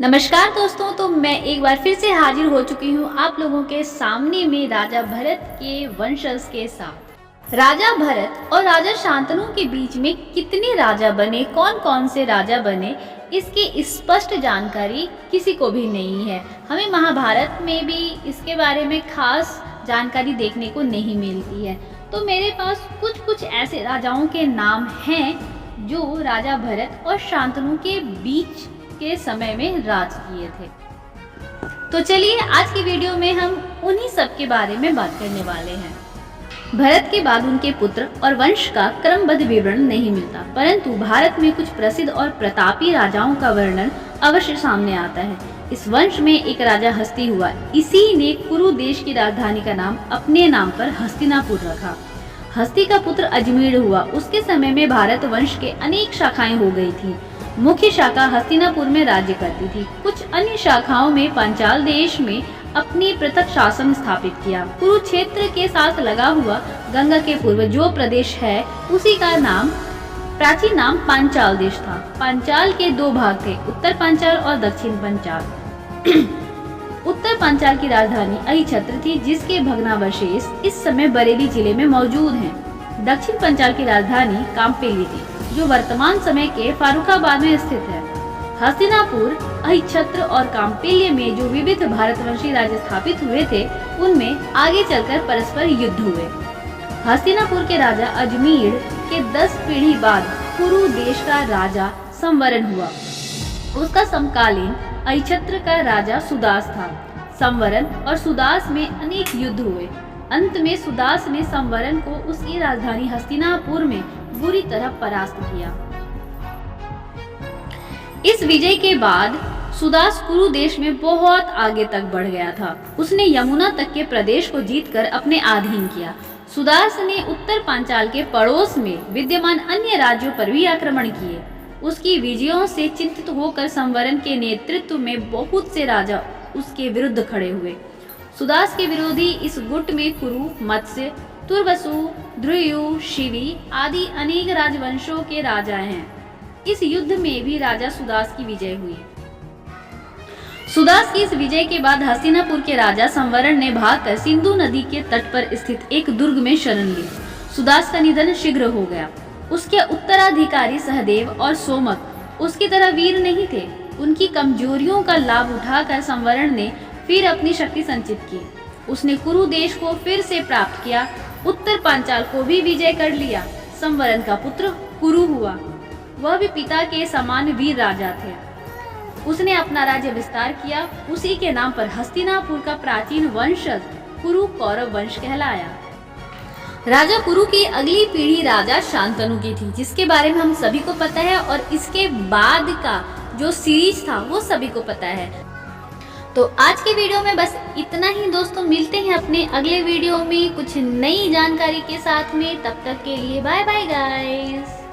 नमस्कार दोस्तों, तो मैं एक बार फिर से हाजिर हो चुकी हूँ आप लोगों के सामने में राजा भरत के वंशज के साथ। राजा भरत और राजा शांतनु के बीच में कितने राजा बने, कौन कौन से राजा बने, इसकी स्पष्ट जानकारी किसी को भी नहीं है। हमें महाभारत में भी इसके बारे में खास जानकारी देखने को नहीं मिलती है। तो मेरे पास कुछ ऐसे राजाओं के नाम हैं जो राजा भरत और शांतनु के बीच के समय में राज किए थे। तो चलिए आज की वीडियो में हम उन्हीं सब के बारे में बात करने वाले हैं। भरत के बाद उनके पुत्र और वंश का क्रमबद्ध विवरण नहीं मिलता, परंतु भारत में कुछ प्रसिद्ध और प्रतापी राजाओं का वर्णन अवश्य सामने आता है। इस वंश में एक राजा हस्ती हुआ। इसी ने कुरु देश की राजधानी का नाम अपने नाम पर हस्तिनापुर रखा। हस्ती का पुत्र अजमेर हुआ। उसके समय में भारत वंश के अनेक शाखाएं हो गई थी। मुख्य शाखा हस्तिनापुर में राज्य करती थी। कुछ अन्य शाखाओं में पांचाल देश में अपनी पृथक शासन स्थापित किया। कुरुक्षेत्र के साथ लगा हुआ गंगा के पूर्व जो प्रदेश है उसी का नाम प्राचीन नाम पांचाल देश था। पांचाल के दो भाग थे, उत्तर पांचाल और दक्षिण पांचाल। उत्तर पांचाल की राजधानी अहिछत्र थी, जिसके भग्नावशेष इस समय बरेली जिले में मौजूद हैं। दक्षिण पांचाल की राजधानी काम्पिल्य थी, जो वर्तमान समय के फारुखाबाद में स्थित है। हस्तिनापुर, अहिछत्र और काम्पिल्य में जो विविध भारतवंशी राज्य स्थापित हुए थे, उनमें आगे चलकर परस्पर युद्ध हुए। हस्तिनापुर के राजा अजमेर के 10 पीढ़ी बाद कुरु देश का राजा संवरण हुआ। उसका समकालीन अहिछत्र का राजा सुदास था। संवरण और सुदास में अनेक युद्ध हुए। अंत में सुदास ने संवरण को उसकी राजधानी हस्तिनापुर में बुरी तरह परास्त किया। इस विजय के बाद सुदास कुरु देश में बहुत आगे तक बढ़ गया था। उसने यमुना तक के प्रदेश को जीतकर अपने अधीन किया। सुदास ने उत्तर पांचाल के पड़ोस में विद्यमान अन्य राज्यों पर भी आक्रमण किए। उसकी विजयों से चिंतित होकर संवरण के नेतृत्व में बहुत से राजा उसके विरुद्ध खड़े हुए। सुदास के विरोधी इस गुट में कुरु, मत्स्य, तुर्वसु, ध्रुयु, शिवी आदि अनेक राजवंशों के राजा हैं। इस युद्ध में भी राजा सुदास की विजय हुई। सुदास की इस विजय के बाद हस्तिनापुर के राजा संवरण ने भागकर सिंधु नदी के तट पर स्थित एक दुर्ग में शरण ली। सुदास का निधन शीघ्र हो गया। उसके उत्तराधिकारी सहदेव और सोमक उसकी तरह वीर नहीं थे। उनकी कमजोरियों का लाभ उठाकर संवरण ने फिर अपनी शक्ति संचित की। उसने कुरु देश को फिर से प्राप्त किया। उत्तर पांचाल को भी विजय कर लिया। संवरण का पुत्र कुरु हुआ। वह भी पिता के समान वीर राजा थे। उसने अपना राज्य विस्तार किया। उसी के नाम पर हस्तिनापुर का प्राचीन वंशज कुरु कौरव वंश कहलाया। राजा कुरु की अगली पीढ़ी राजा शांतनु की थी, जिसके बारे में हम सभी को पता है, और इसके बाद का जो सीरीज था वो सभी को पता है। तो आज के वीडियो में बस इतना ही दोस्तों। मिलते हैं अपने अगले वीडियो में कुछ नई जानकारी के साथ में। तब तक के लिए बाय बाय गाइस।